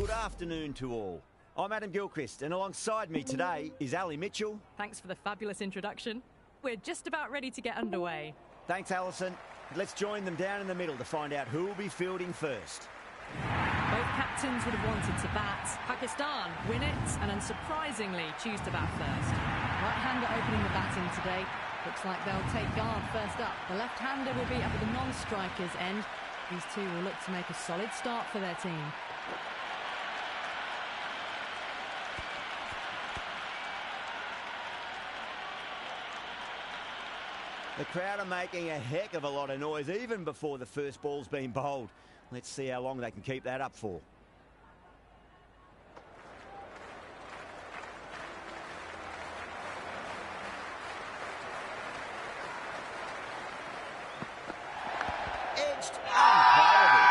Good afternoon to all. I'm Adam Gilchrist, and alongside me today is Ali Mitchell. Thanks for the fabulous introduction. We're just about ready to get underway. Thanks, Alison. Let's join them down in the middle to find out who will be fielding first. Both captains would have wanted to bat. Pakistan win it and unsurprisingly choose to bat first. Right-hander opening the batting today. Looks like they'll take guard first up. The left-hander will be up at the non-striker's end. These two will look to make a solid start for their team. The crowd are making a heck of a lot of noise even before the first ball's been bowled. Let's see how long they can keep that up for. Edged, unplayable.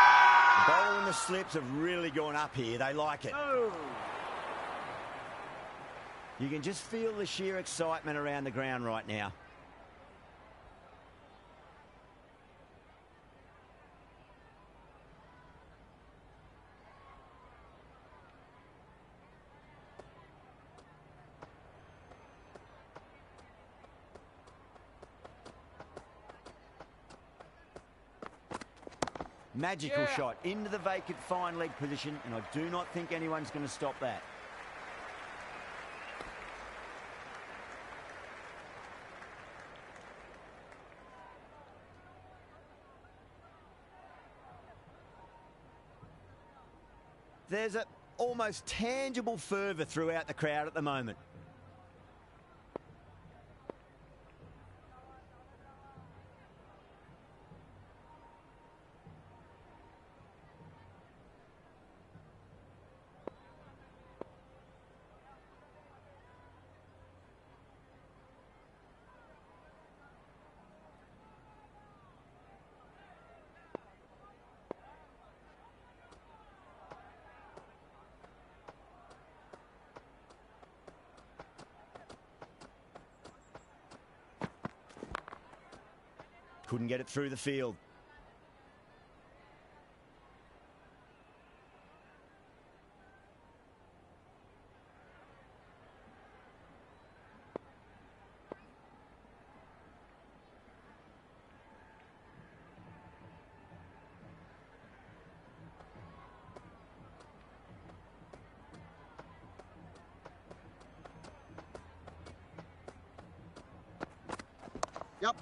Bowling the slips have really gone up here. They like it. Oh. You can just feel the sheer excitement around the ground right now. Magical shot into the vacant fine leg position, and I do not think anyone's going to stop that. There's an almost tangible fervour throughout the crowd at the moment. Couldn't get it through the field. Yep.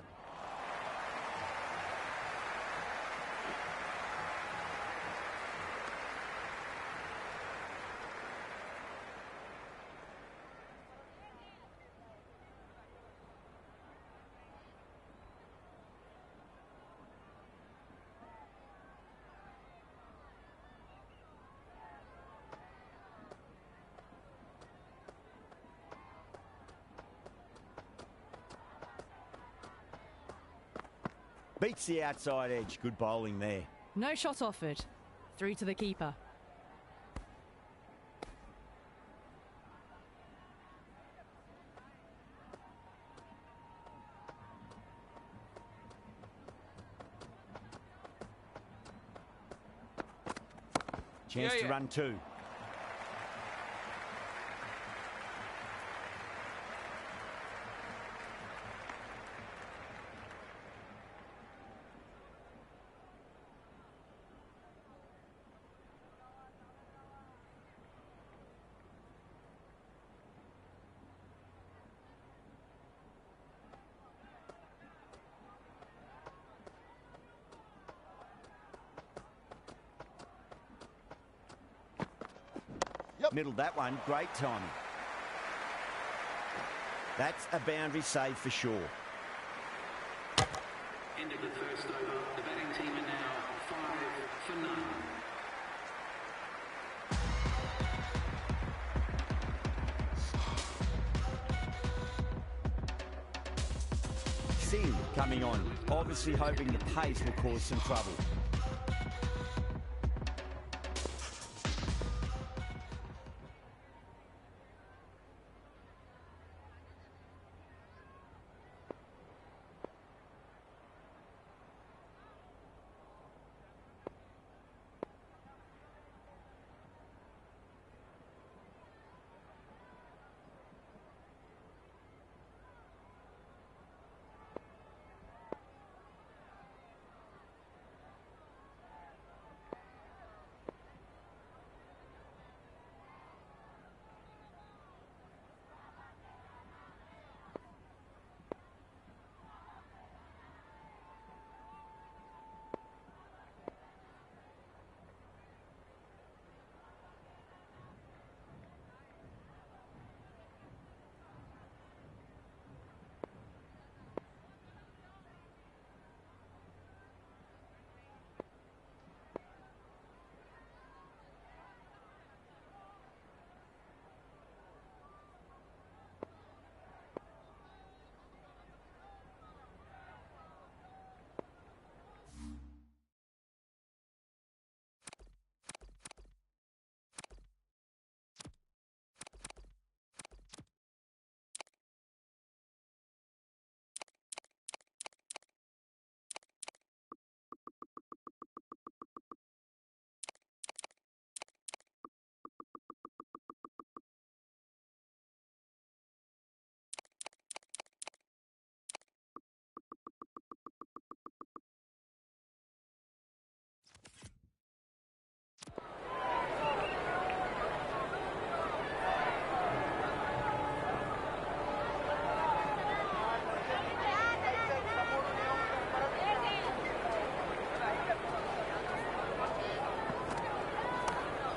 Beats the outside edge. Good bowling there. No shot offered. Through to the keeper. Chance to run two. Middled that one, great timing. That's a boundary save for sure. End of the first over. The batting team are now 5 for none. Singh coming on, obviously hoping the pace will cause some trouble.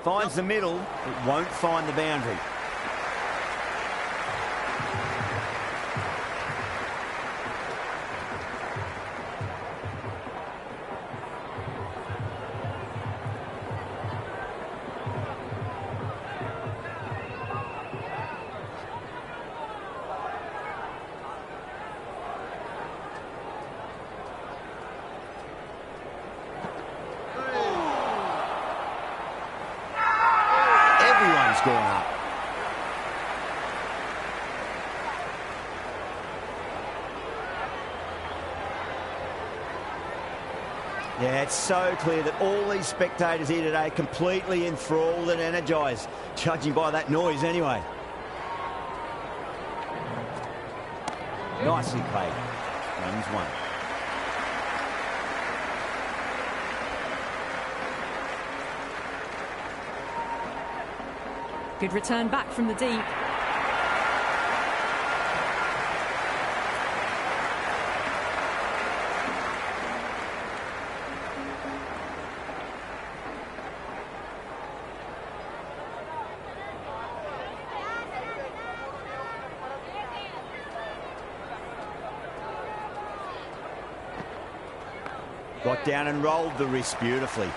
Finds the middle, it won't find the boundary. Everyone's gone up. Yeah, it's so clear that all these spectators here today are completely enthralled and energised, judging by that noise anyway. Nicely played. Runs one. Good return back from the deep. Got down and rolled the wrist beautifully.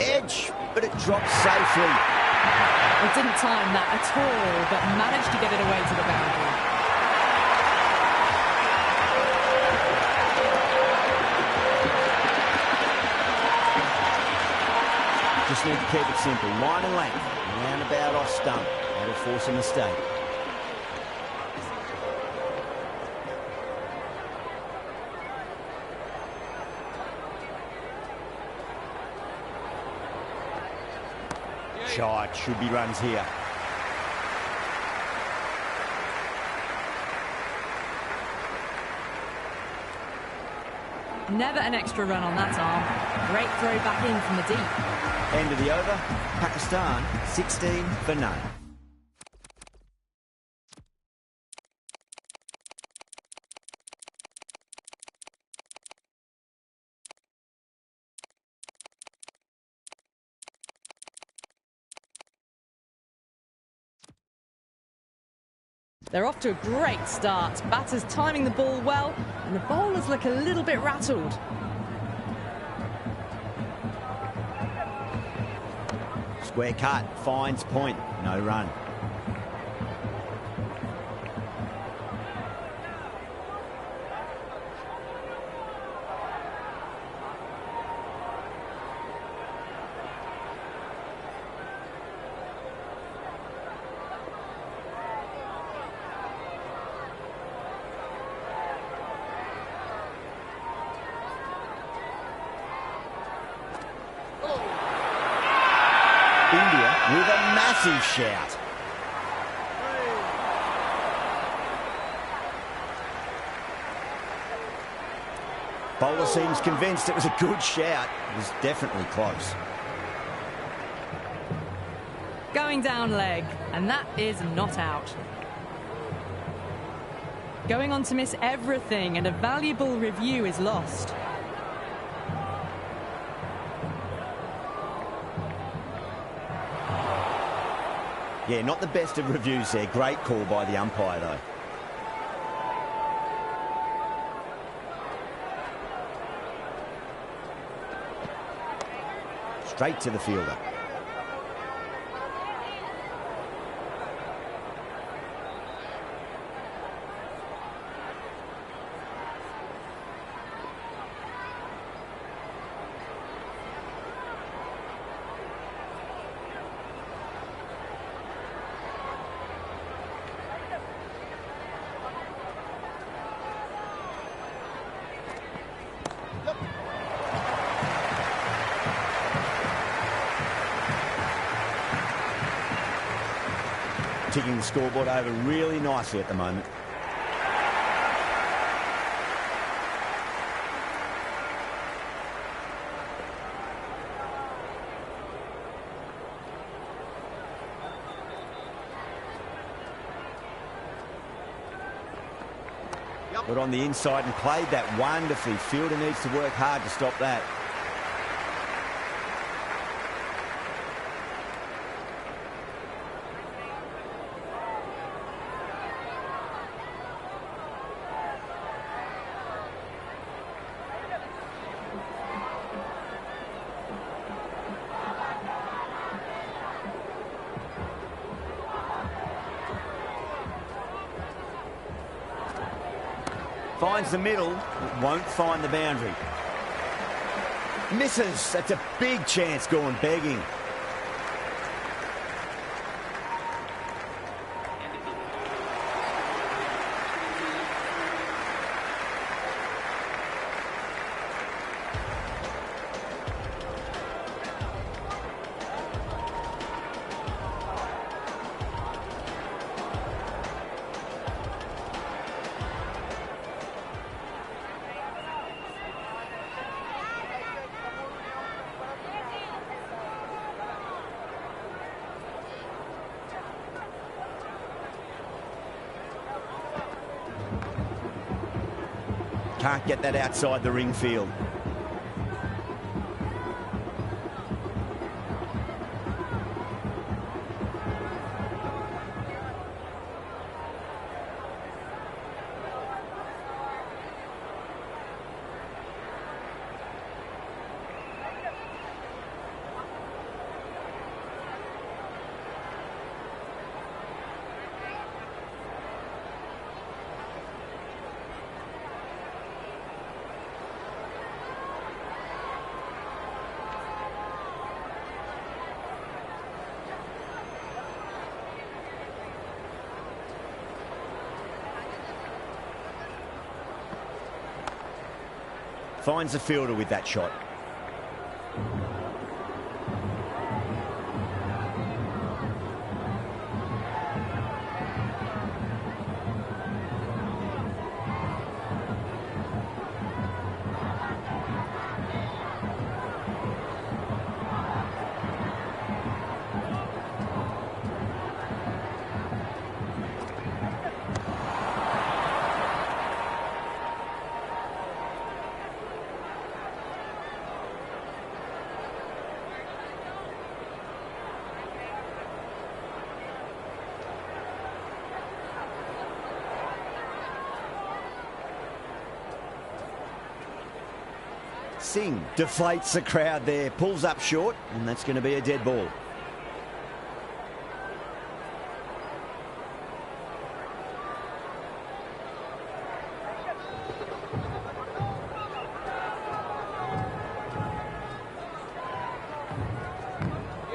Edge, but it drops safely. It didn't time that at all, but managed to get it away to the boundary. Just need to keep it simple. Line and length. Roundabout off stump. That'll force a mistake. Shot. Should be runs here. Never an extra run on that arm. Great throw back in from the deep. End of the over. Pakistan 16 for none. They're off to a great start. Batters timing the ball well, and the bowlers look a little bit rattled. Square cut, finds point, no run. India with a massive shout. Bowler seems convinced it was a good shout. It was definitely close. Going down leg, and that is not out. Going on to miss everything, and a valuable review is lost. Yeah, not the best of reviews there. Great call by the umpire, though. Straight to the fielder. ticking the scoreboard over really nicely at the moment. Got on the inside and played that wonderfully. Fielder needs to work hard to stop that. Finds the middle, won't find the boundary. Misses. That's a big chance going begging. Can't get that outside the ring field. Finds the fielder with that shot. Singh deflates the crowd there, pulls up short, and that's going to be a dead ball.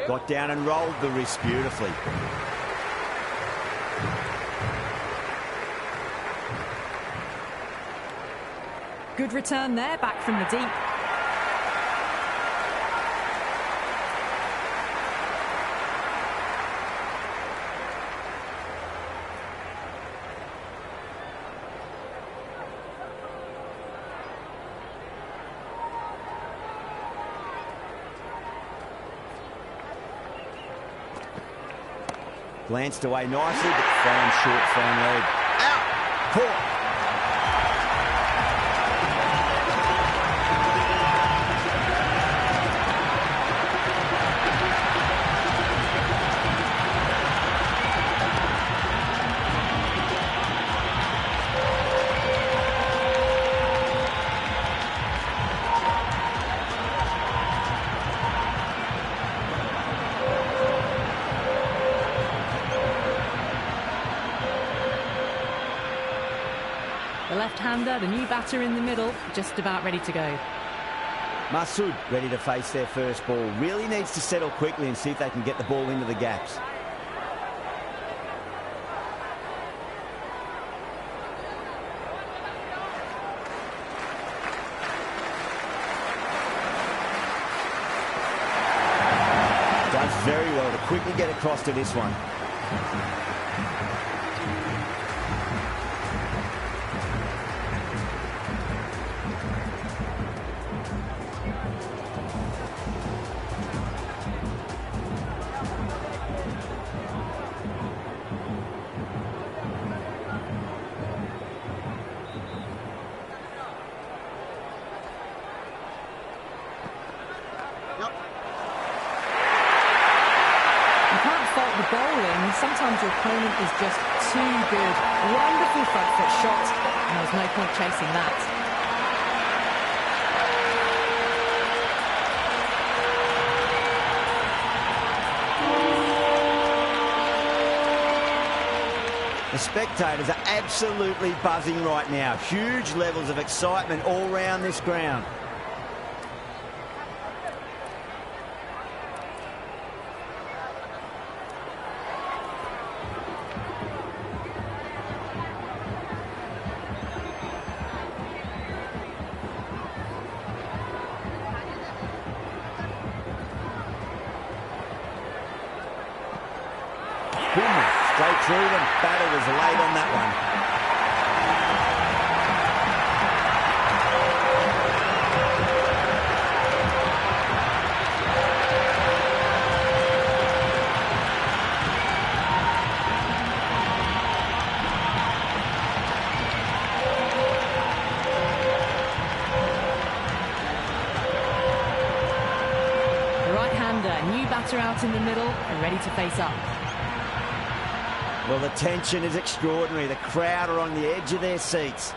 Got down and rolled the wrist beautifully. Good return there, back from the deep. Glanced away nicely, but found short frame leg. Out! Caught. The left-hander, the new batter in the middle, just about ready to go. Masood ready to face their first ball. Really needs to settle quickly and see if they can get the ball into the gaps. Does very well to quickly get across to this one. The bowling, sometimes your opponent is just too good. Wonderful front foot shot, and there's no point chasing that. The spectators are absolutely buzzing right now. Huge levels of excitement all around this ground. Straight through them. Batter was late on that one. The right-hander, new batter out in the middle and ready to face up. Well, the tension is extraordinary. The crowd are on the edge of their seats.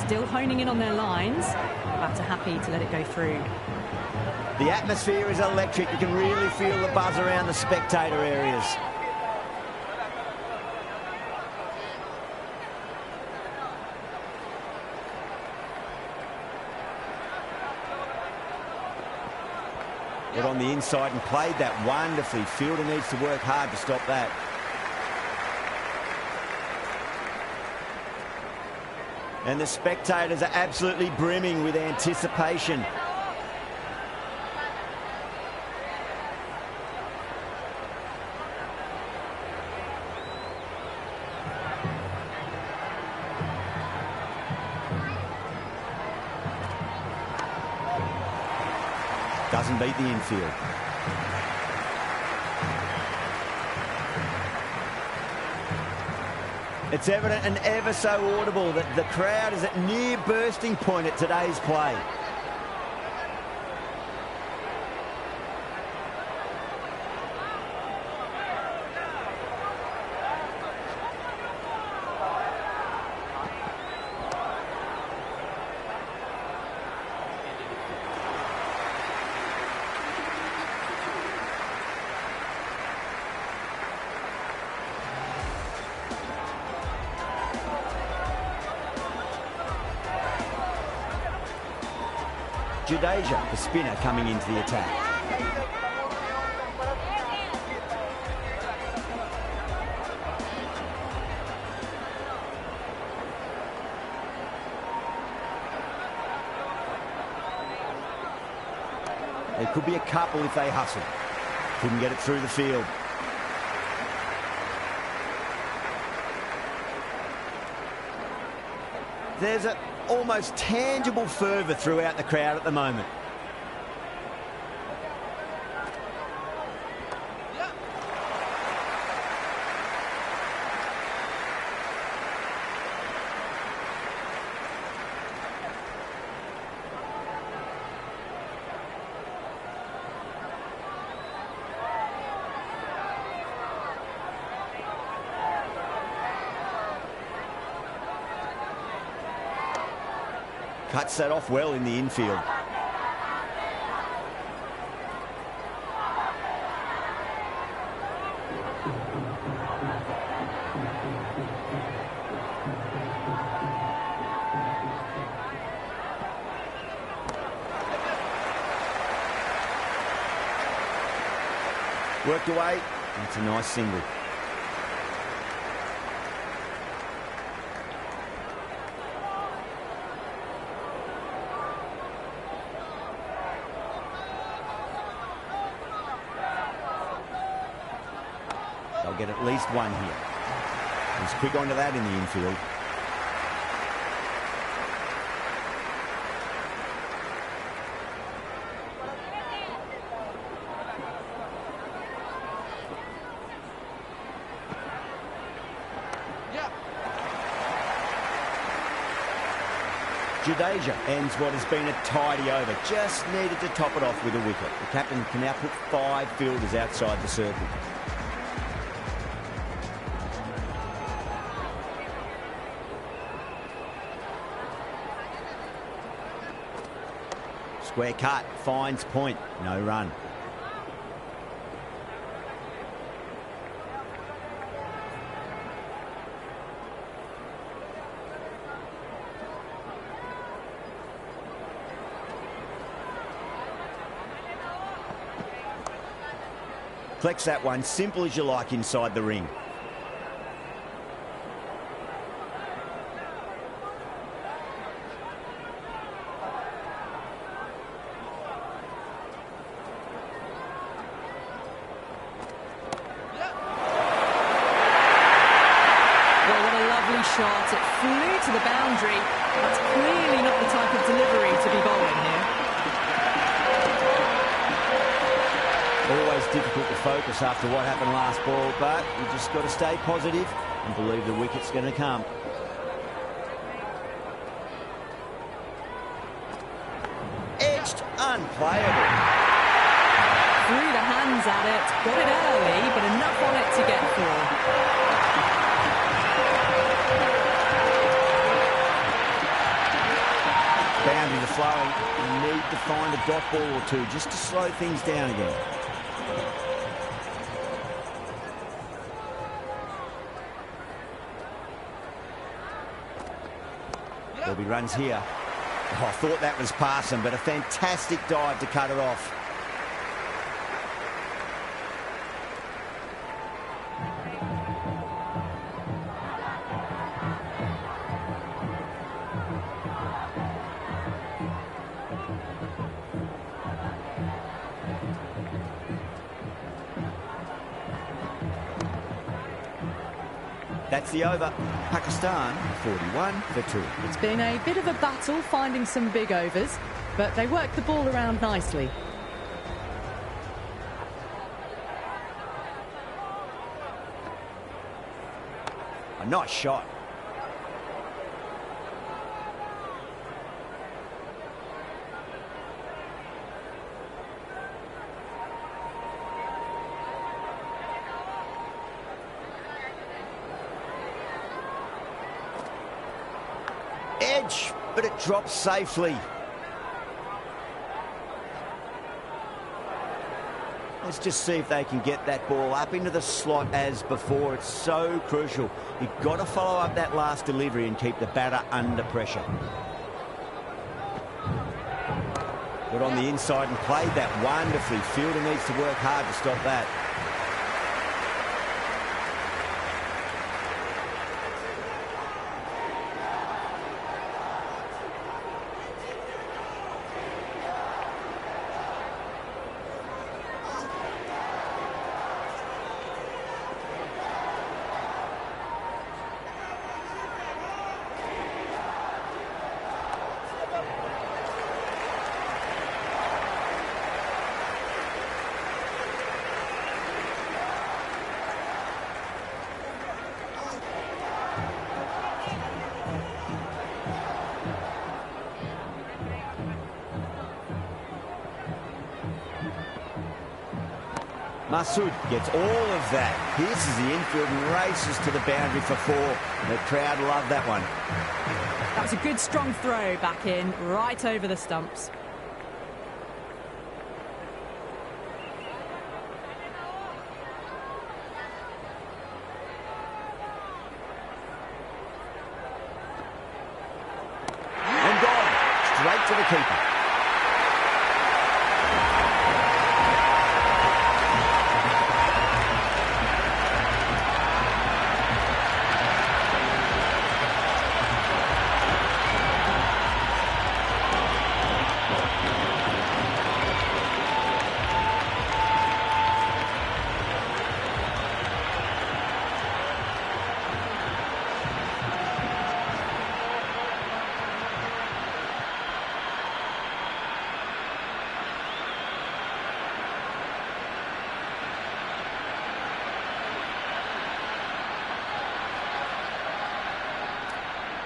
Still honing in on their lines. Batter happy to let it go through. The atmosphere is electric. You can really feel the buzz around the spectator areas. Got on the inside and played that wonderfully. Fielder needs to work hard to stop that. And the spectators are absolutely brimming with anticipation. Doesn't beat the infield. It's evident and ever so audible that the crowd is at near bursting point at today's play. Jadeja, the spinner, coming into the attack. There could be a couple if they hustle. Couldn't get it through the field. There's an almost tangible fervour throughout the crowd at the moment. Cuts that off well in the infield. Worked away, That's a nice single. They'll get at least one here. He's quick onto that in the infield. Jadeja ends what has been a tidy over. Just needed to top it off with a wicket. The captain can now put 5 fielders outside the circle. Square cut, finds point, no run. Flex that one, simple as you like inside the ring. Shot. It flew to the boundary. That's clearly not the type of delivery to be bowling here. Always difficult to focus after what happened last ball, but you just got to stay positive and believe the wicket's going to come. Edged, unplayable. Threw the hands at it, got it early, but enough on it to get 4. Boundaries are flowing. You need to find a dot ball or two just to slow things down again. There'll be runs here. Oh, I thought that was passing, but a fantastic dive to cut it off. That's the over. Pakistan 41 for 2. It's been a bit of a battle finding some big overs, but they work the ball around nicely. A nice shot. Edge, but it drops safely. Let's just see if they can get that ball up into the slot as before. It's so crucial. You've got to follow up that last delivery and keep the batter under pressure. Got on the inside and played that wonderfully. Fielder needs to work hard to stop that. Masood gets all of that. Pierces the infield and races to the boundary for 4. The crowd love that one. That was a good strong throw back in, right over the stumps. And gone. Straight to the keeper.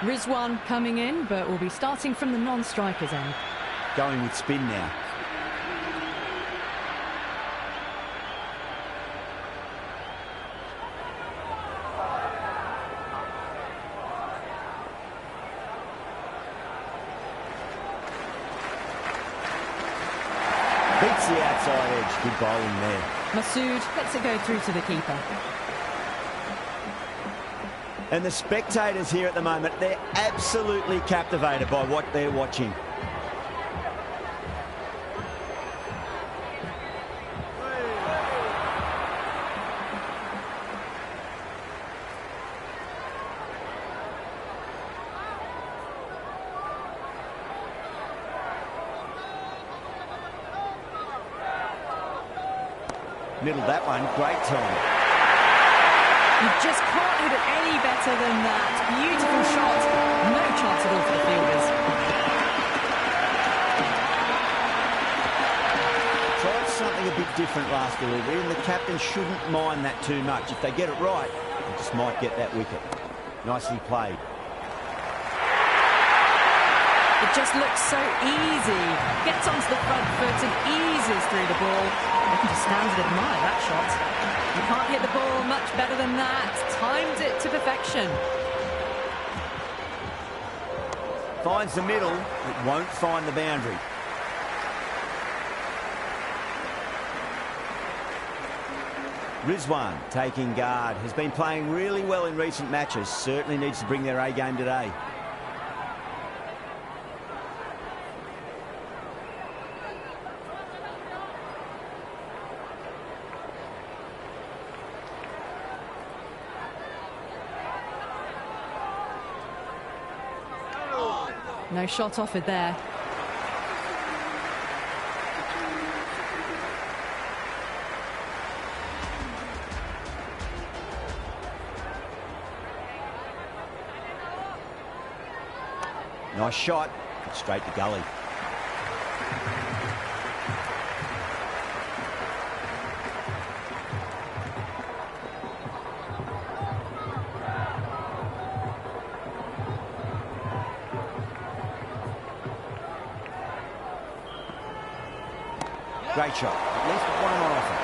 Rizwan coming in, but will be starting from the non-strikers end. Going with spin now. Beats the outside edge. Good bowling there. Masood lets it go through to the keeper. And the spectators here at the moment, they're absolutely captivated by what they're watching. Middled that one, great time. You just can't hit it any better than that. Beautiful shot. No chance at all for the fielders. Tried something a bit different last delivery, and the captain shouldn't mind that too much. If they get it right, they just might get that wicket. Nicely played. It just looks so easy. Gets onto the front foot and eases through the ball. You can just stand and admire that shot. You can't hit the ball much better than that. Timed it to perfection. Finds the middle, it won't find the boundary. Rizwan taking guard, has been playing really well in recent matches. Certainly needs to bring their A game today. No shot offered there. Nice shot, straight to gully. Great shot, at least one on offer.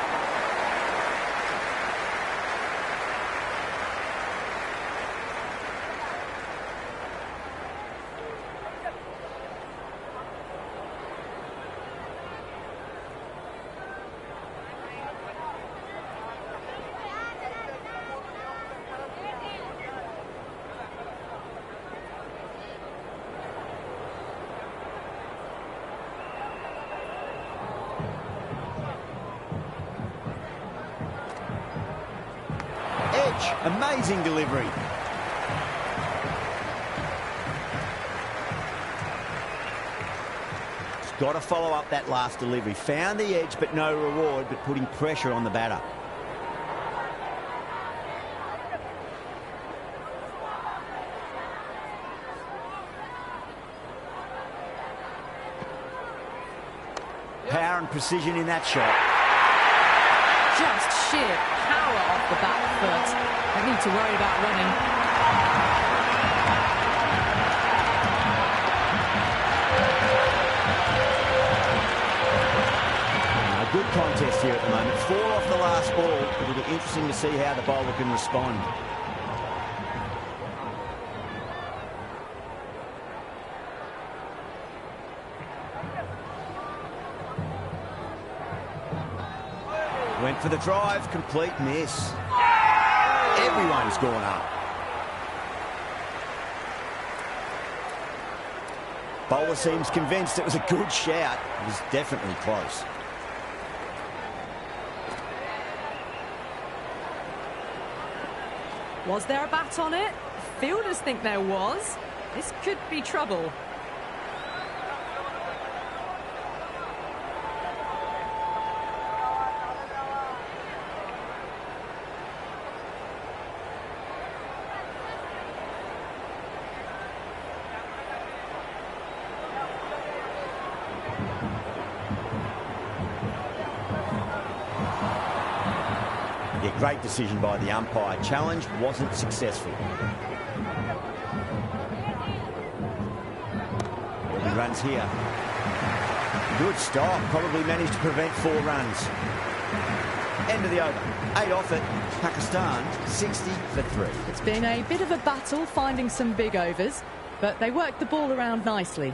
Amazing delivery. He's got to follow up that last delivery. Found the edge, but no reward, but putting pressure on the batter. Power and precision in that shot. Just sheer power off the back foot. Don't need to worry about running. A good contest here at the moment. 4 off the last ball. It'll be interesting to see how the bowler can respond. Went for the drive, complete miss. Everyone's gone up. Bowler seems convinced it was a good shout. It was definitely close. Was there a bat on it? Fielders think there was. This could be trouble. Great decision by the umpire. Challenge wasn't successful. runs here. Good stop. Probably managed to prevent 4 runs. End of the over. 8 off it. Pakistan 60 for 3. It's been a bit of a battle finding some big overs, but they worked the ball around nicely.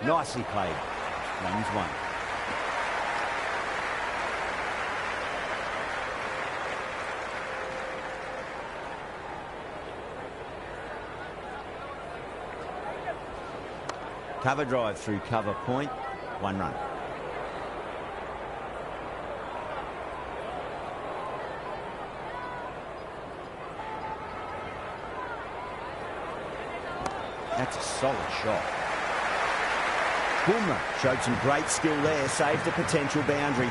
Nicely played. Runs 1. Cover drive through cover point. 1 run. That's a solid shot. Bumrah showed some great skill there, saved a potential boundary.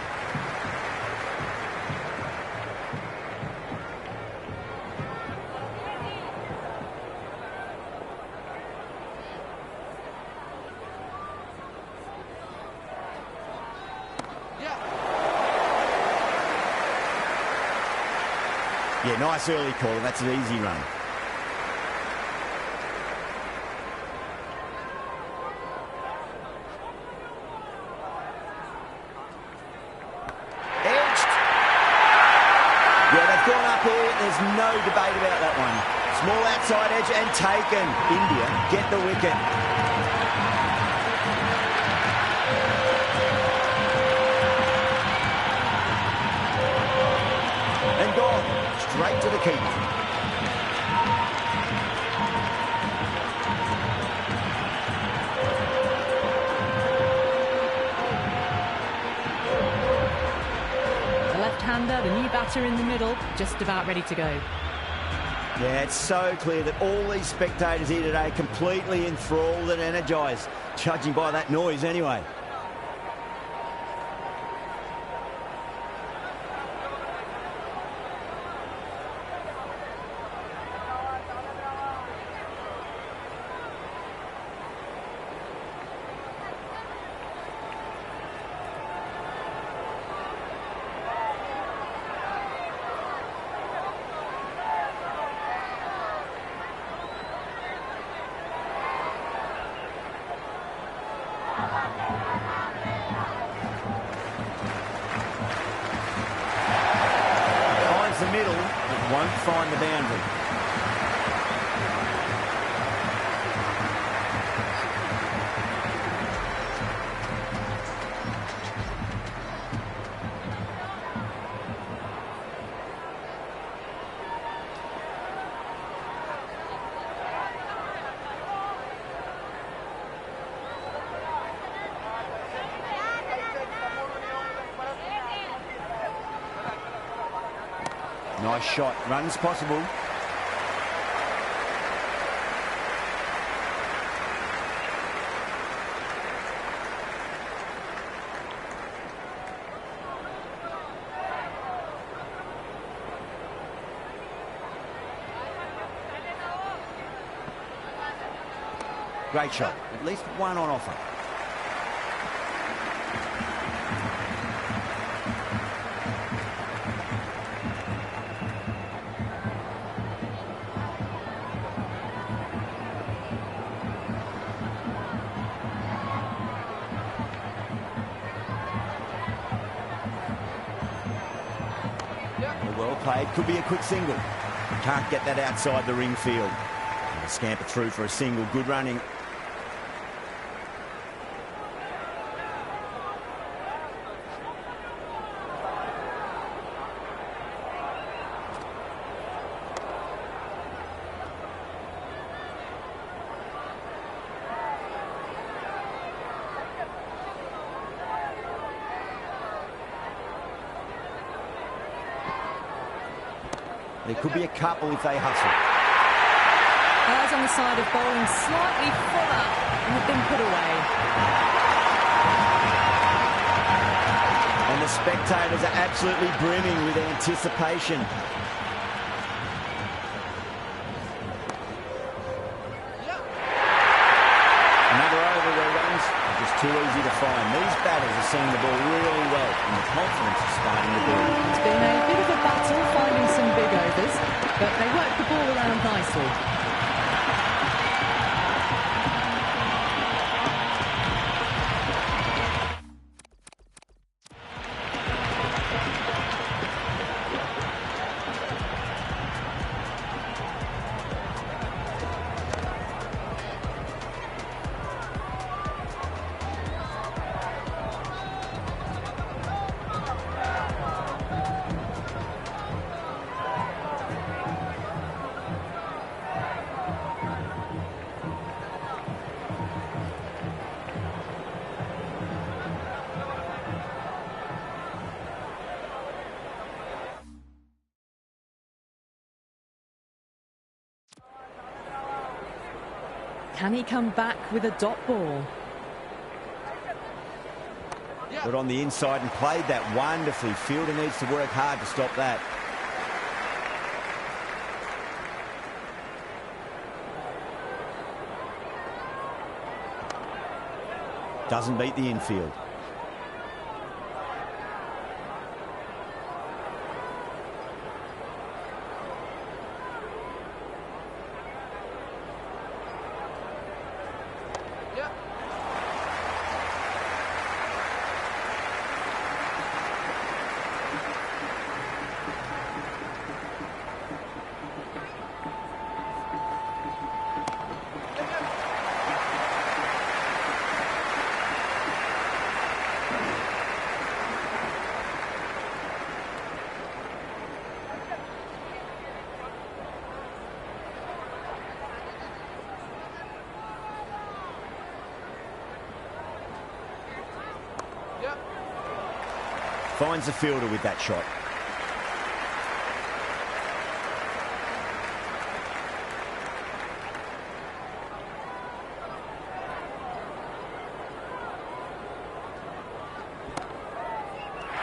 Yeah, nice early call. That's an easy run. There's no debate about that one. Small outside edge and taken. India get the wicket. And gone. Straight to the keeper. The new batter in the middle, just about ready to go. Yeah, it's so clear that all these spectators here today are completely enthralled and energised, judging by that noise anyway. Finds the middle, but won't find the boundary. Nice shot. Runs possible. Great shot. At least one on offer. Well played. Could be a quick single. Can't get that outside the ring field. And scamper through for a single. Good running. There could be a couple if they hustle. Eyes on the side of bowling slightly fuller and have been put away. And the spectators are absolutely brimming with anticipation. Another over where runs are just too easy to find. These batters are seeing the ball really well and the confidence is starting to build. It's been a bit of a battle finding some big overs, but they work the ball around nicely. Can he come back with a dot ball? Got on the inside and played that wonderfully. Fielder needs to work hard to stop that. Doesn't beat the infield. Finds the fielder with that shot.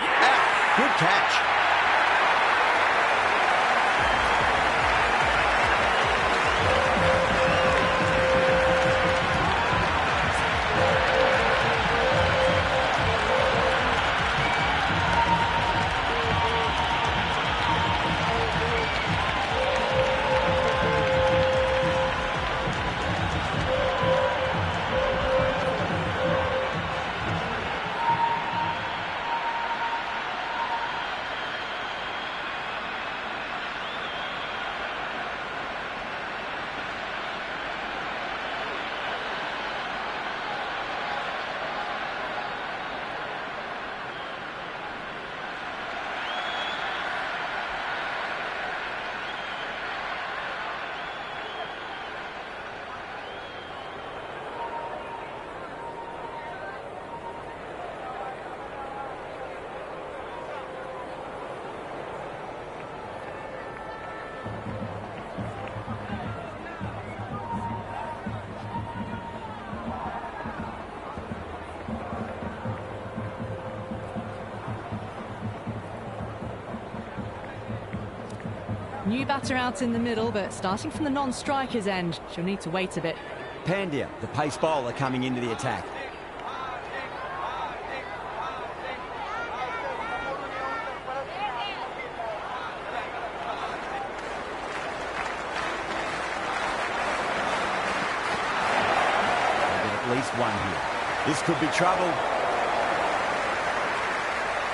Out. Good catch. New batter out in the middle, but starting from the non-striker's end, she'll need to wait a bit. Pandya, the pace bowler, coming into the attack. At least one here. This could be trouble.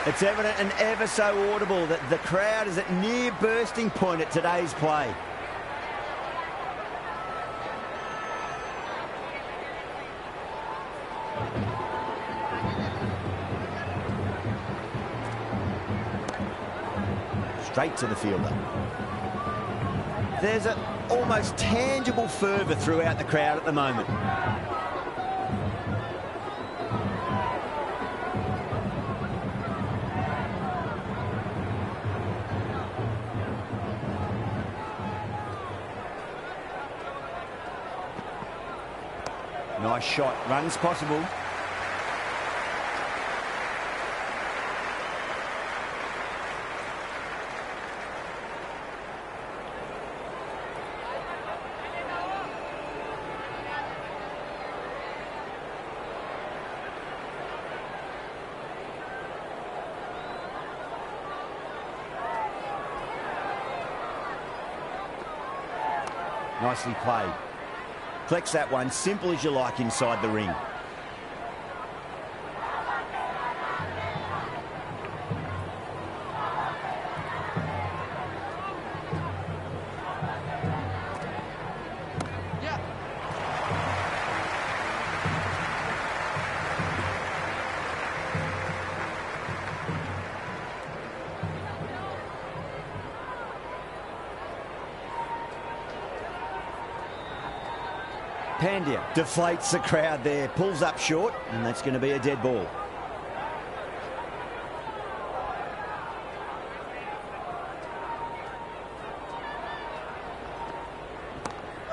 It's evident and ever so audible that the crowd is at near bursting point at today's play. Straight to the fielder. There's an almost tangible fervour throughout the crowd at the moment. Nice shot. Runs possible. Nicely played. Collects that one, simple as you like inside the ring. Pandya deflates the crowd there, pulls up short, and that's going to be a dead ball.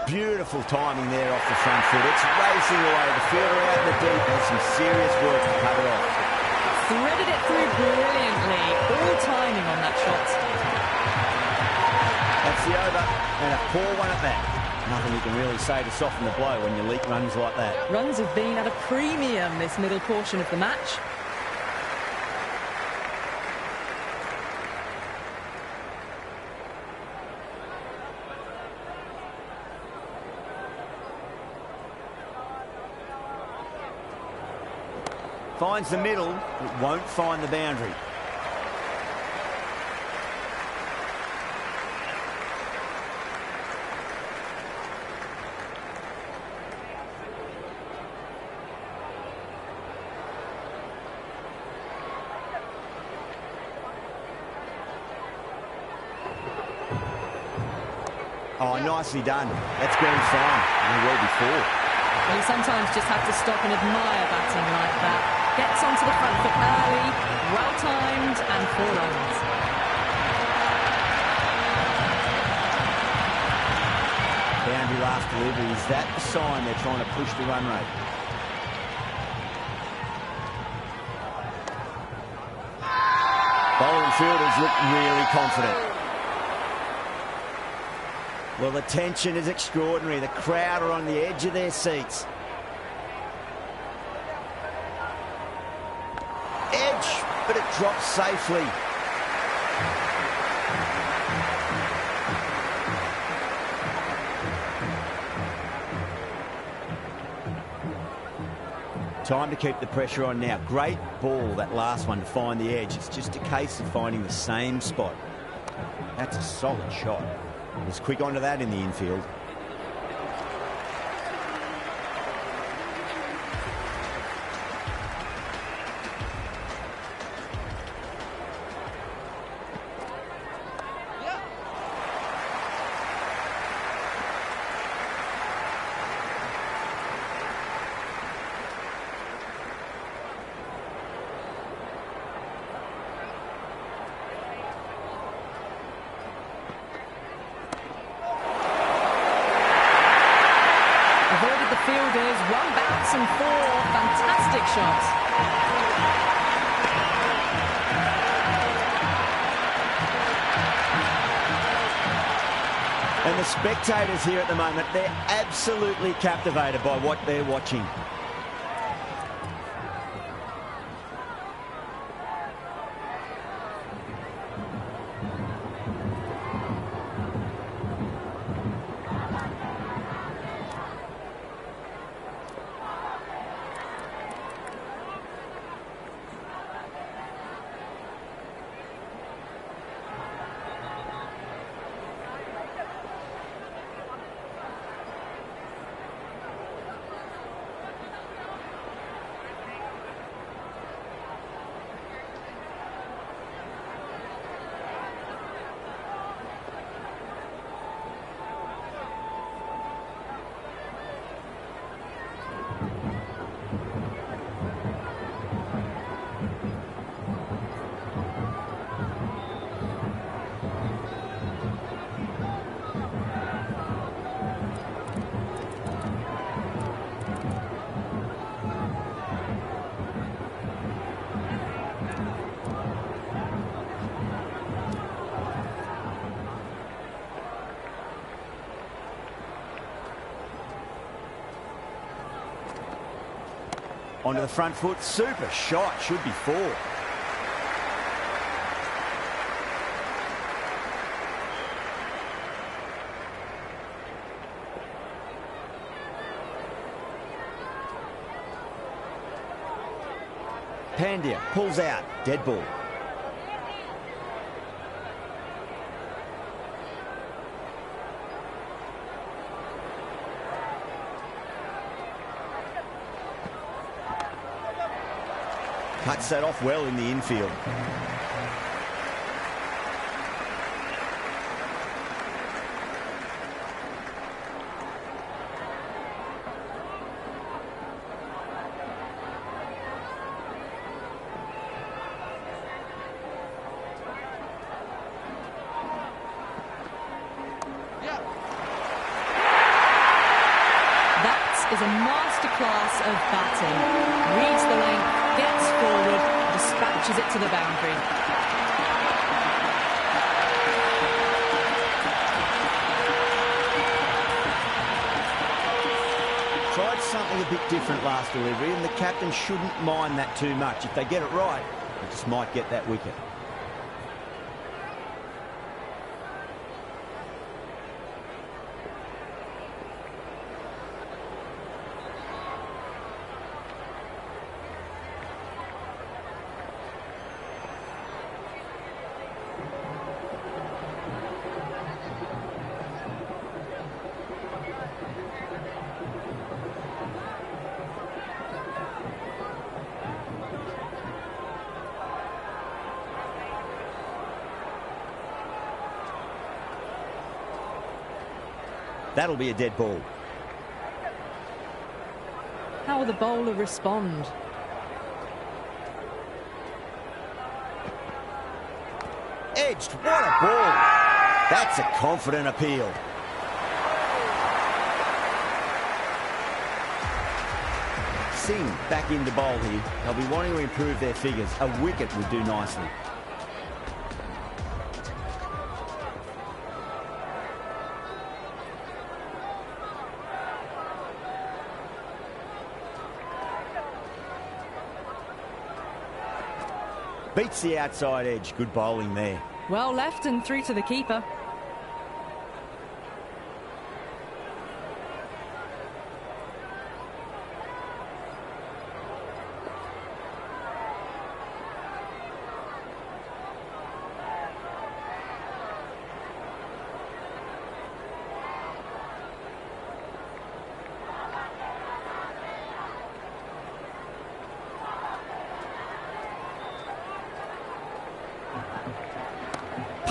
Beautiful timing there off the front foot. It's racing away. The fielder out in the deep has some serious work to cover off. Threaded it through brilliantly. All timing on that shot. That's the over, and a poor one at that. Nothing you can really say to soften the blow when you leak runs like that. Runs have been at a premium this middle portion of the match. Finds the middle, it won't find the boundary. Oh, nicely done. That's grand fine. Well before. Well, you sometimes just have to stop and admire batting like that. Gets onto the front foot early, well timed, and 4 runs. Boundary last delivery. Is that the sign they're trying to push the run rate? Bowling fielders look really confident. Well, the tension is extraordinary. The crowd are on the edge of their seats. Edge, but it drops safely. Time to keep the pressure on now. Great ball, that last one, to find the edge. It's just a case of finding the same spot. That's a solid shot. He's quick onto that in the infield. Fielders, 1 bounce and 4 fantastic shots. And the spectators here at the moment, they're absolutely captivated by what they're watching. Onto the front foot. Super shot. Should be 4. Pandya pulls out. Dead ball. Cuts that off well in the infield. That is a masterclass of batting. Reads the length, gets forward, dispatches it to the boundary. Tried something a bit different last delivery, and the captain shouldn't mind that too much. If they get it right, they just might get that wicket. That'll be a dead ball. How will the bowler respond? Edged. What a ball. That's a confident appeal. Singh back into bowl here. They'll be wanting to improve their figures. A wicket would do nicely. Beats the outside edge. Good bowling there. Well left and through to the keeper.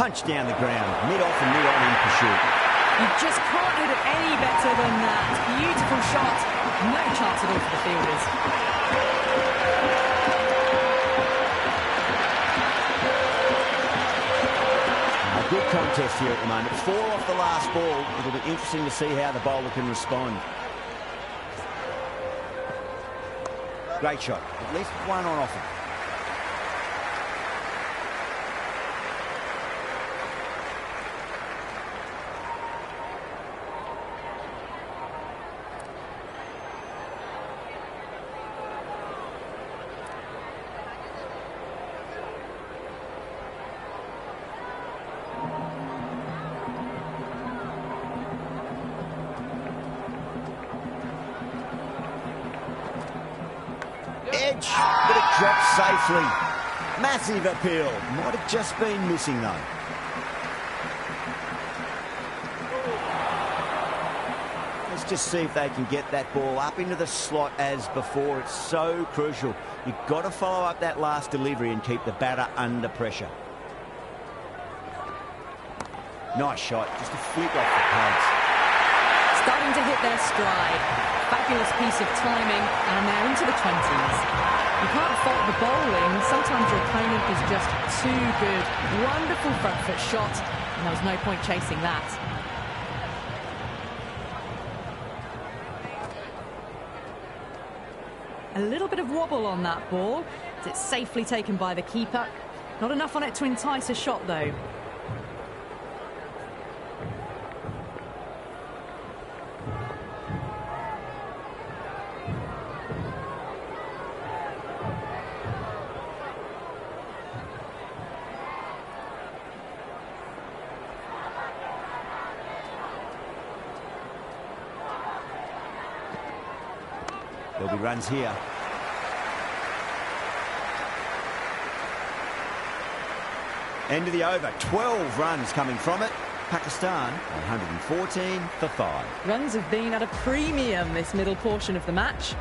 Punch down the ground, mid-off and mid-on in pursuit. You just can't hit it any better than that. Beautiful shot. No chance at all for the fielders. A good contest here at the moment. 4 off the last ball. It'll be interesting to see how the bowler can respond. Great shot. At least one on offer. Edge, but it drops safely. Massive appeal. Might have just been missing though. Let's just see if they can get that ball up into the slot as before. It's so crucial. You've got to follow up that last delivery and keep the batter under pressure. Nice shot. Just a flick off the pads. Starting to hit their stride. Fabulous piece of timing, and they're into the 20s. You can't fault the bowling. Sometimes your opponent is just too good. Wonderful front foot shot, and there was no point chasing that. A little bit of wobble on that ball. It's safely taken by the keeper. Not enough on it to entice a shot, though. There'll be runs here. End of the over. 12 runs coming from it. Pakistan 114 for 5. Runs have been at a premium this middle portion of the match.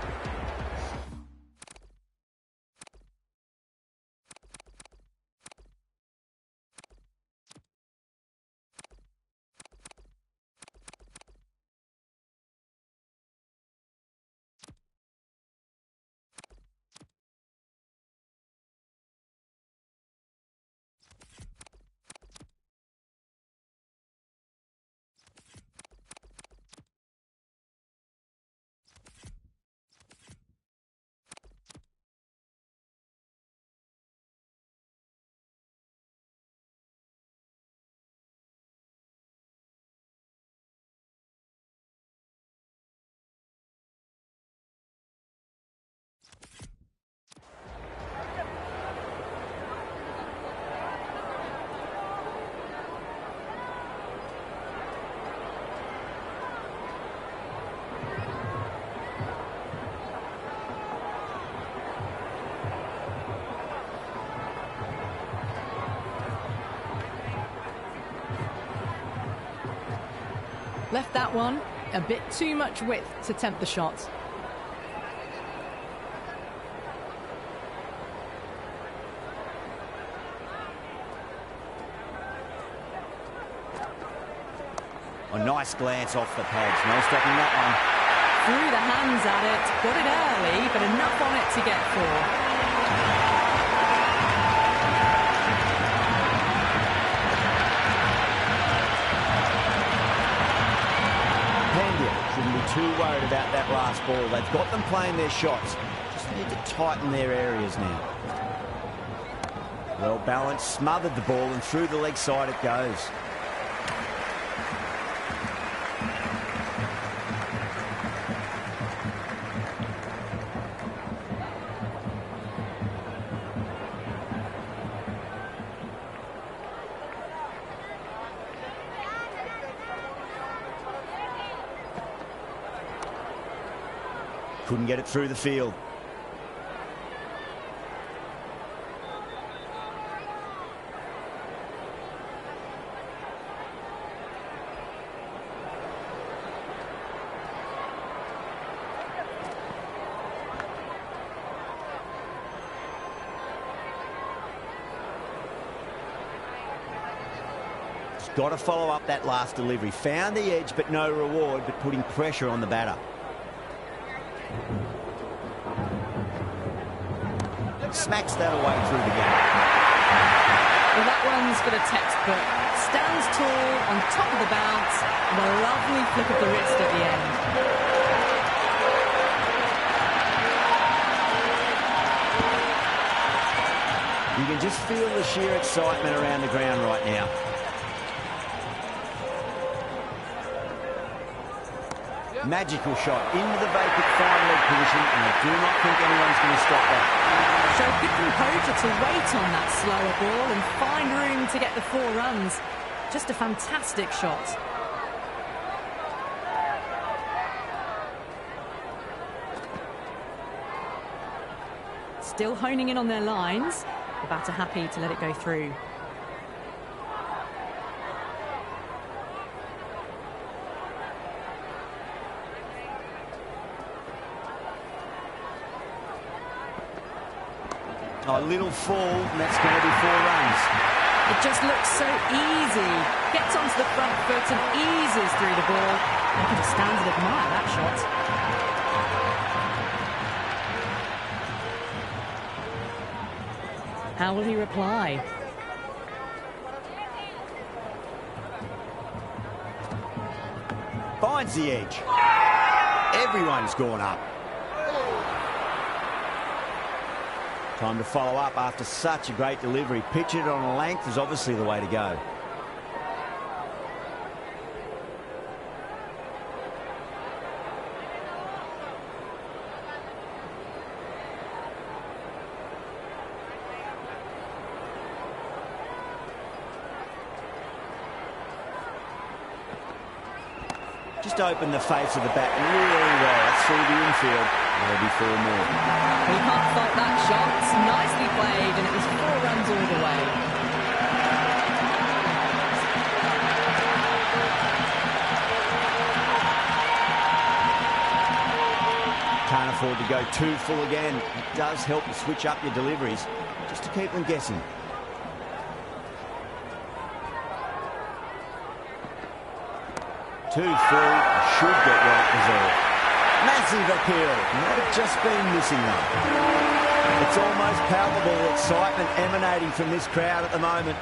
Left that one a bit too much width to tempt the shot. A nice glance off the pads. No stopping that one. Threw the hands at it, got it early, but enough on it to get 4. Shouldn't be too worried about that last ball. They've got them playing their shots. Just need to tighten their areas now. Well balanced, smothered the ball, and through the leg side it goes. Couldn't get it through the field. He's got to follow up that last delivery. Found the edge, but no reward, but putting pressure on the batter. Smacks that away through the gap. Well, that one's for the textbook. Stands tall on top of the bounce and a lovely flick of the wrist at the end. You can just feel the sheer excitement around the ground right now. Magical shot into the vacant fine leg position, and I do not think anyone's going to stop that. Showed good composure to wait on that slower ball and find room to get the 4 runs. Just a fantastic shot. Still honing in on their lines. The batter happy to let it go through. A little fall, and that's going to be 4 runs. It just looks so easy. Gets onto the front foot and eases through the ball. You can just stand and admire that shot. How will he reply? Finds the edge. Everyone's gone up. Time to follow up after such a great delivery. Pitch it on a length is obviously the way to go. Just opened the face of the bat really well. That's through the infield. That'll be 4 more. Well, you can't fault that shot. Nicely played, and it was 4 runs all the way. Can't afford to go too full again. It does help to switch up your deliveries just to keep them guessing. Too full, should get right reserve. Massive appeal, might have just been missing that. It's almost palpable excitement emanating from this crowd at the moment.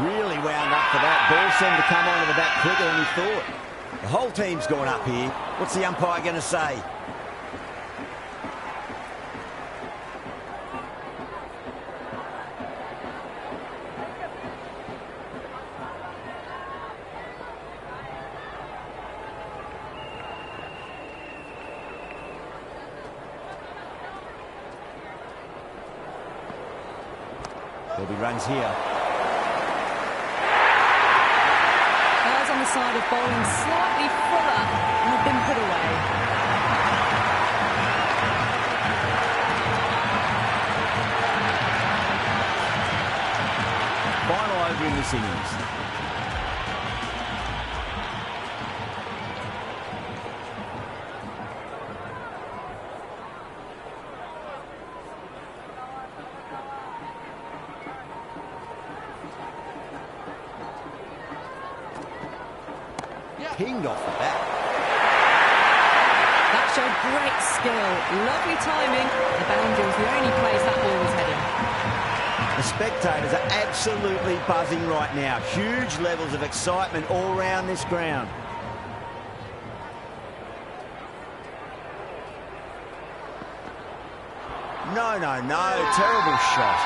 Really wound up for that. Ball seemed to come onto the bat quicker than he thought. The whole team's gone up here. What's the umpire going to say? There'll be runs here. Eyes on the side of bowling slightly fuller and have been put away. Final over in this innings. Pinged off the bat. That showed great skill. Lovely timing. The boundary was the only place that ball was heading. The spectators are absolutely buzzing right now. Huge levels of excitement all around this ground. No, no, no. Terrible shot.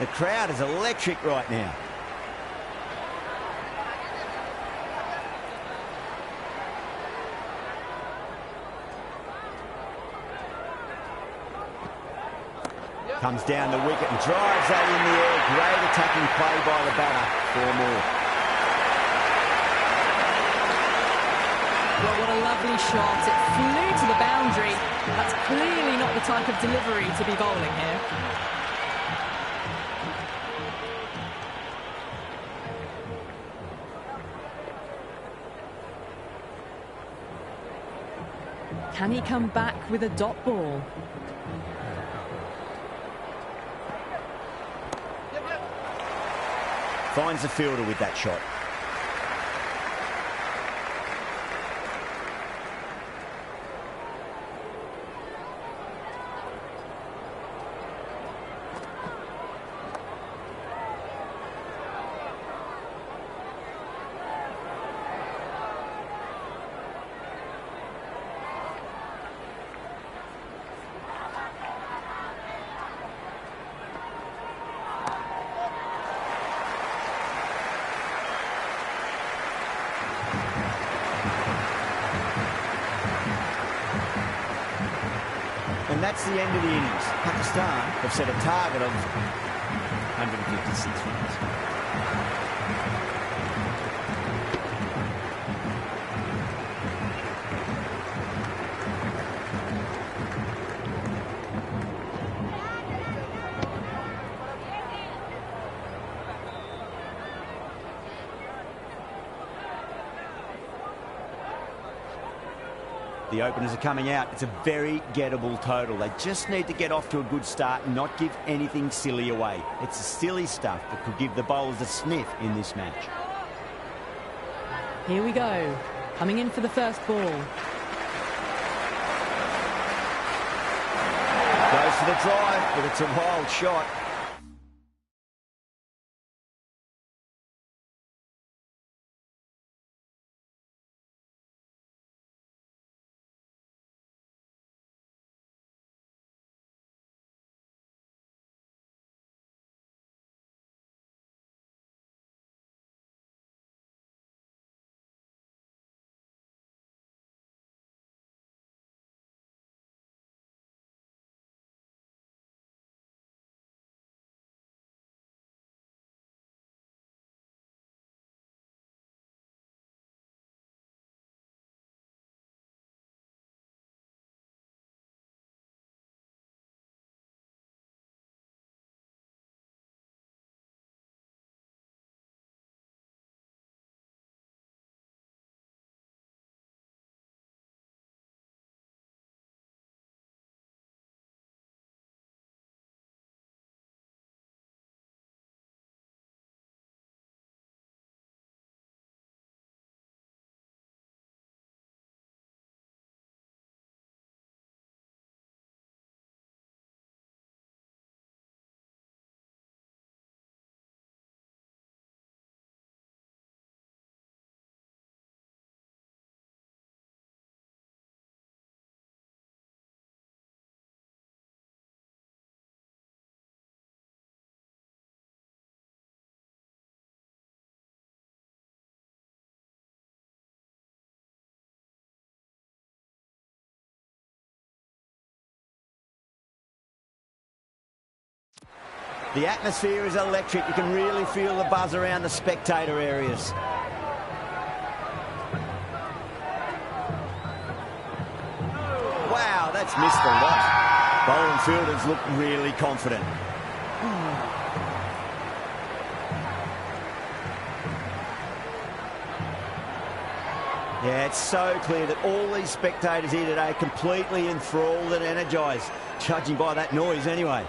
The crowd is electric right now. Comes down the wicket and drives that in the air. Great attacking play by the batter. 4 more. Well, what a lovely shot. It flew to the boundary. That's clearly not the type of delivery to be bowling here. Can he come back with a dot ball? Finds the fielder with that shot. And that's the end of the innings. Pakistan have set a target of 156 runs. The openers are coming out. It's a very gettable total. They just need to get off to a good start and not give anything silly away. It's the silly stuff that could give the bowlers a sniff in this match. Here we go. Coming in for the first ball. Goes for the drive, but it's a wild shot. The atmosphere is electric. You can really feel the buzz around the spectator areas. Wow, that's missed a lot. Bowling fielders look really confident. Yeah, it's so clear that all these spectators here today are completely enthralled and energised, judging by that noise anyway.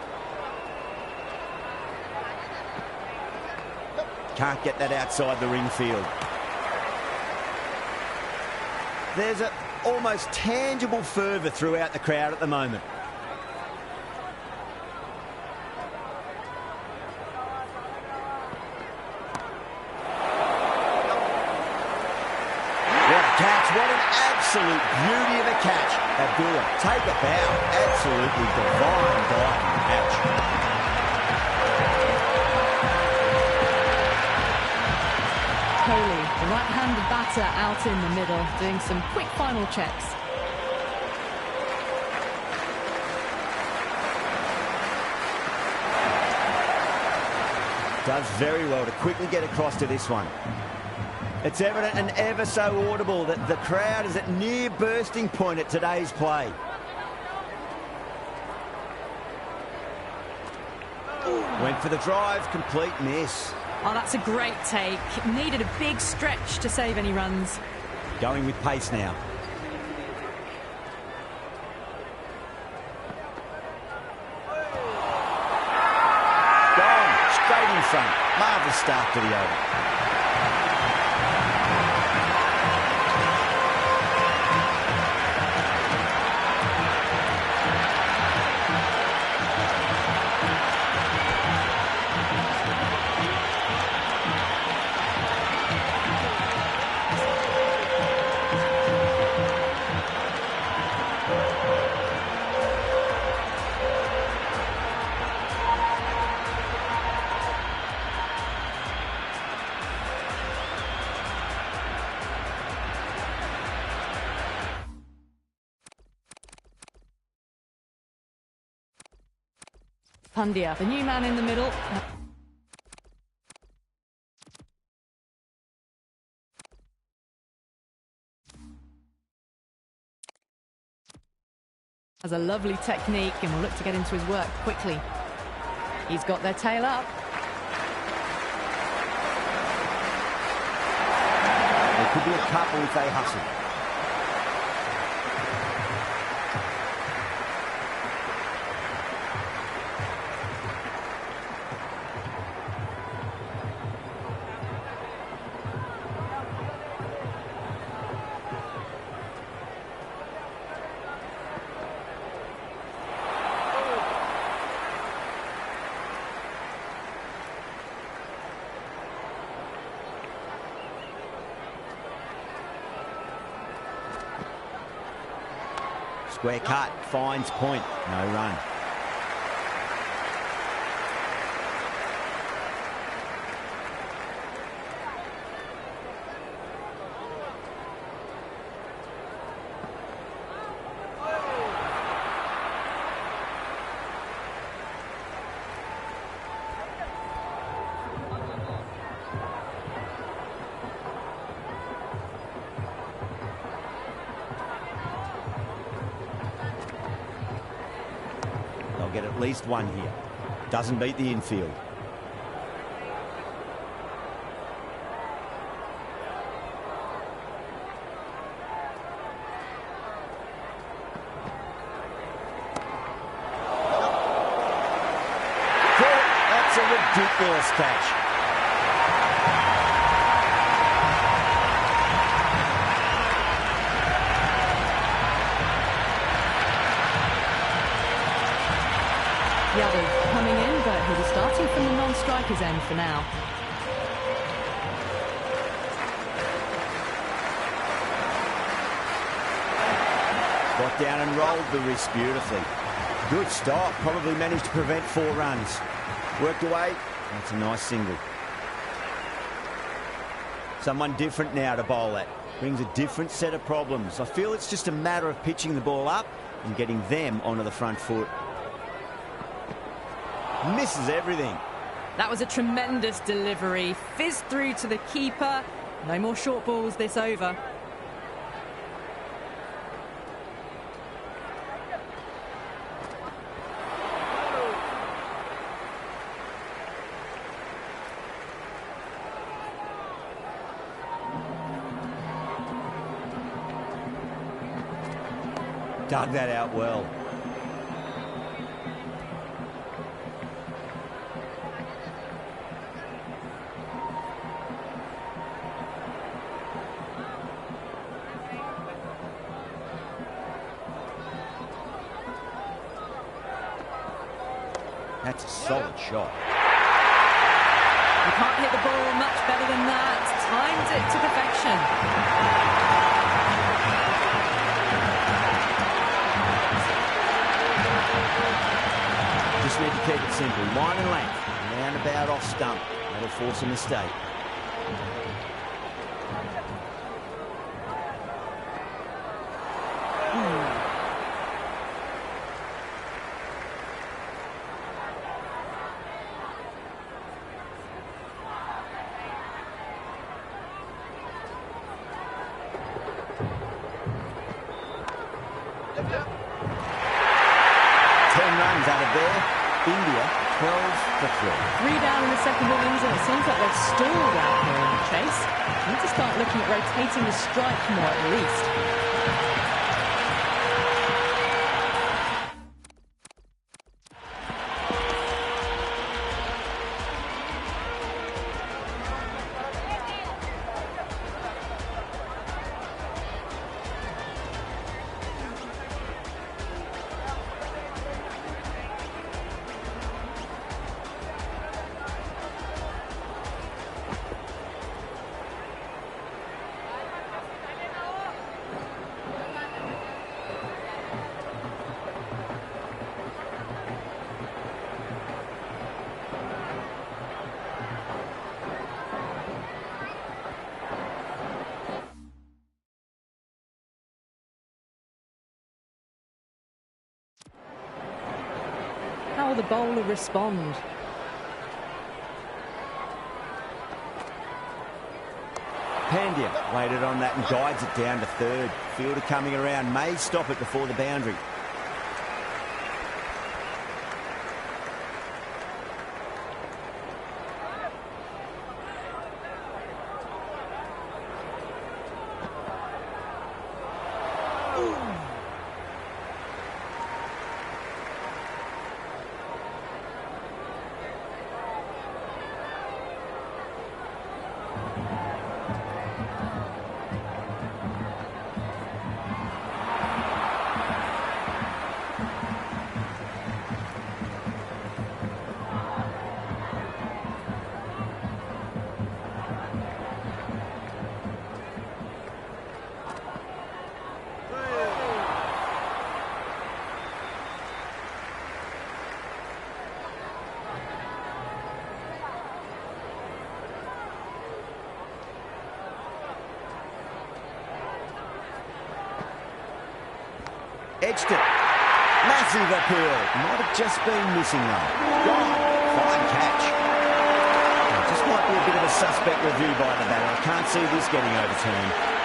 Can't get that outside the ring field. There's an almost tangible fervour throughout the crowd at the moment. Catch, what an absolute beauty of a catch. Abdullah, take a bow. Absolutely divine diving catch. Kohli, the right-handed batter, out in the middle, doing some quick final checks. Does very well to quickly get across to this one. It's evident and ever so audible that the crowd is at near bursting point at today's play. Went for the drive, complete miss. Oh, that's a great take. Needed a big stretch to save any runs. Going with pace now. Gone, straight in front. Marvellous start to the over. Pandya, the new man in the middle. Has a lovely technique and will look to get into his work quickly. He's got their tail up. There could be a couple if they hustle. Square cut, finds point, no run. Get at least one here. Doesn't beat the infield. That's a ridiculous catch. Yadav coming in, but he'll be starting from the non-striker's end for now. Got down and rolled the wrist beautifully. Good stop, probably managed to prevent 4 runs. Worked away, that's a nice single. Someone different now to bowl at. Brings a different set of problems. I feel it's just a matter of pitching the ball up and getting them onto the front foot. Misses everything. That was a tremendous delivery. Fizzed through to the keeper. No more short balls this over. Dug that out well. That's a solid shot. You can't hit the ball much better than that. Timed it to perfection. Just need to keep it simple. Line and length. Roundabout off stump. That'll force a mistake. Runs out of there. India 12-3. 3 down in the second innings, and it seems like they've stalled out here in the chase. Need to start looking at rotating the strike more at least. How will the bowler respond? Pandya waited on that and guides it down to third. Fielder coming around, may stop it before the boundary. Edged it. Massive appeal. Might have just been missing though. Gone. Fine catch. Just might be a bit of a suspect review by the batter. I can't see this getting overturned.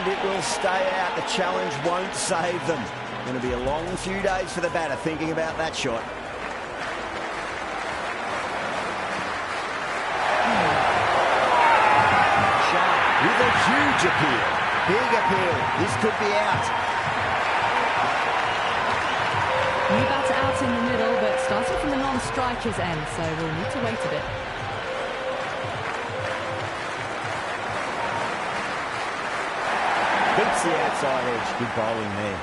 and it will stay out. The challenge won't save them. Going to be a long few days for the batter thinking about that shot. Sharp with a huge appeal. Big appeal. This could be out. New batter out in the middle, but starting from the non-striker's end, so we'll need to wait a bit. Beats the outside edge. Good bowling there.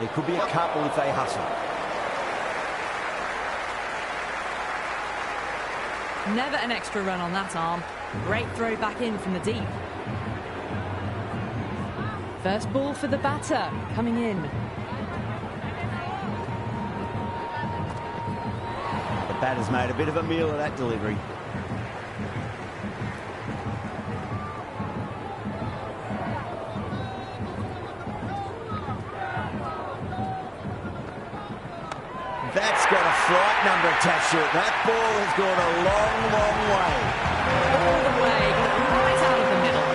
There could be a couple if they hustle. Never an extra run on that arm. Great throw back in from the deep. First ball for the batter, coming in. The batter's made a bit of a meal of that delivery. That's got a flight number attached to it. That ball has gone a long, long way. All the way, right out of the middle.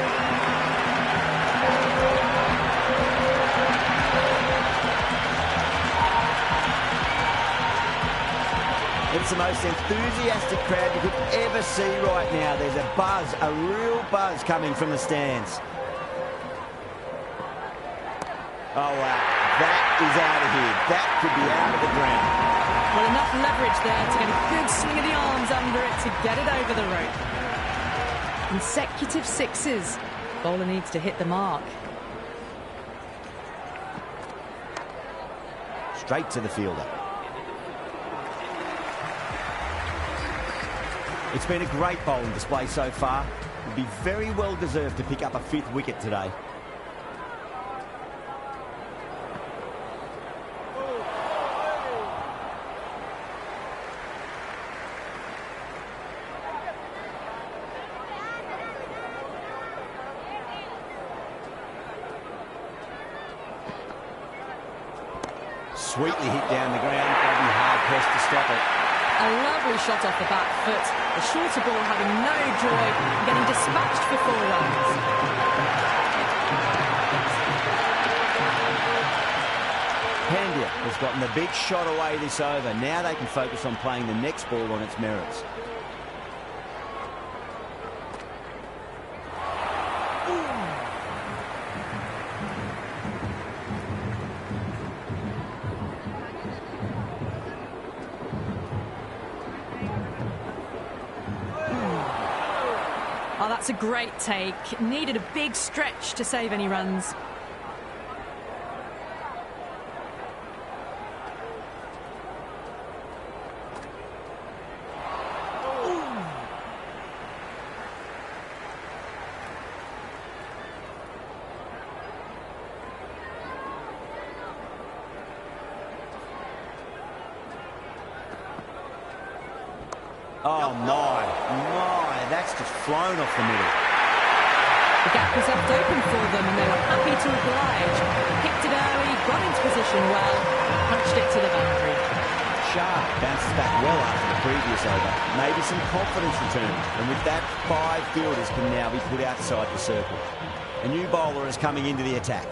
It's the most enthusiastic crowd you could ever see right now. There's a buzz, a real buzz coming from the stands. Oh, wow. That is out of here. That could be out of the ground. Well, enough leverage there to get a good swing of the arms under it to get it over the rope. Consecutive sixes. Bowler needs to hit the mark. Straight to the fielder. It's been a great bowling display so far. Would be very well deserved to pick up a 5th wicket today. Sweetly hit down the ground. They'll be hard-pressed to stop it. A lovely shot off the back foot. The shorter ball having no joy, getting dispatched for 4 runs. Pandya has gotten the big shot away this over. Now they can focus on playing the next ball on its merits. Oh, that's a great take. Needed a big stretch to save any runs. Oh, my, that's just flown off the middle. The gap was left open for them and they were happy to oblige. Picked it early, got into position well, punched it to the boundary. Sharp bounces back well after the previous over. Maybe some confidence returned. And with that, 5 fielders can now be put outside the circle. A new bowler is coming into the attack.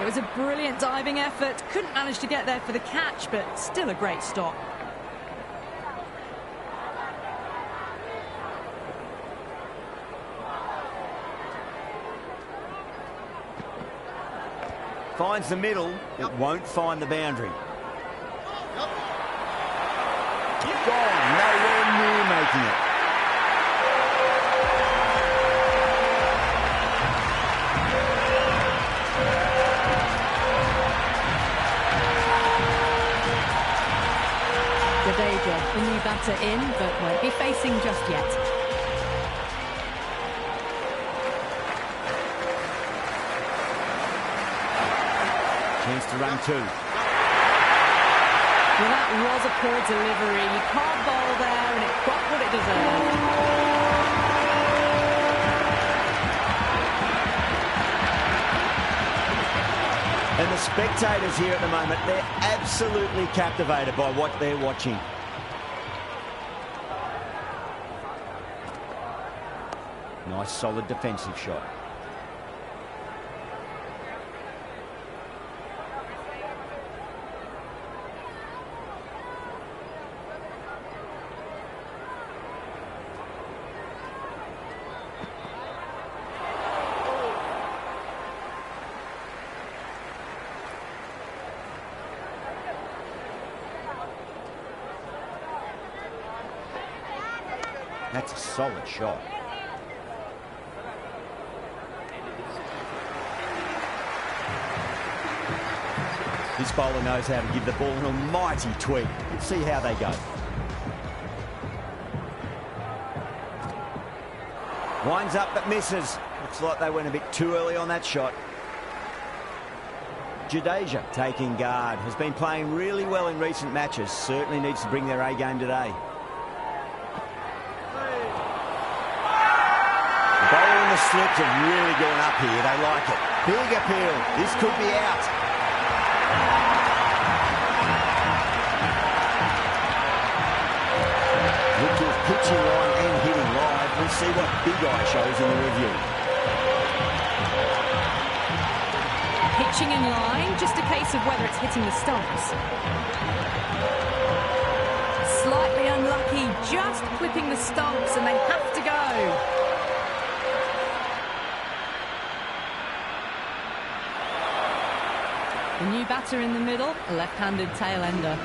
It was a brilliant diving effort. Couldn't manage to get there for the catch, but still a great stop. Finds the middle, it won't find the boundary. Gone, nowhere near making it. Jadeja, the new batter in, but won't be facing just yet. Chance to run 2. Well, that was a poor delivery. You can't bowl there, and it got what it deserved. And the spectators here at the moment, they're absolutely captivated by what they're watching. Nice, solid defensive shot. That's a solid shot. This bowler knows how to give the ball an almighty tweak. Let's see how they go. Winds up but misses. Looks like they went a bit too early on that shot. Jadeja taking guard. Has been playing really well in recent matches. Certainly needs to bring their A game today. The bowler and the slips have really gone up here. They like it. Big appeal. This could be out. Look at pitching line and hitting live. We'll see what Big Eye shows in the review. Pitching in line, just a case of whether it's hitting the stumps. Slightly unlucky, just clipping the stumps, and they have to go. The new batter in the middle, a left-handed tail ender.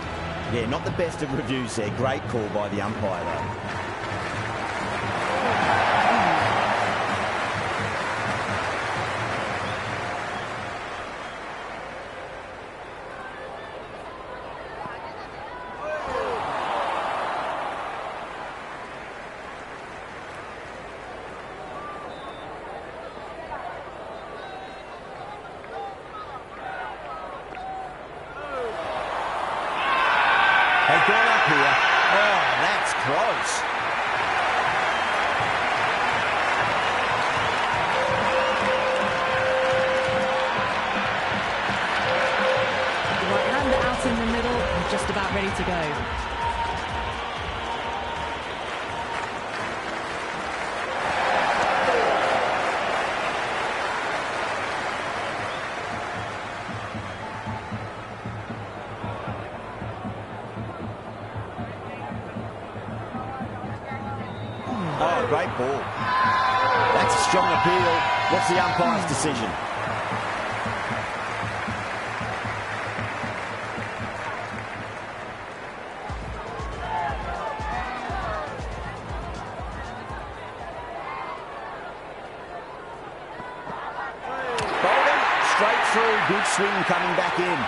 Yeah, not the best of reviews there. Great call by the umpire, though. They've gone up here. Oh, that's close. The right-hander out in the middle and just about ready to go. Oh, great ball. That's a strong appeal. What's the umpire's decision? Bolden, straight through. Good swing coming back in.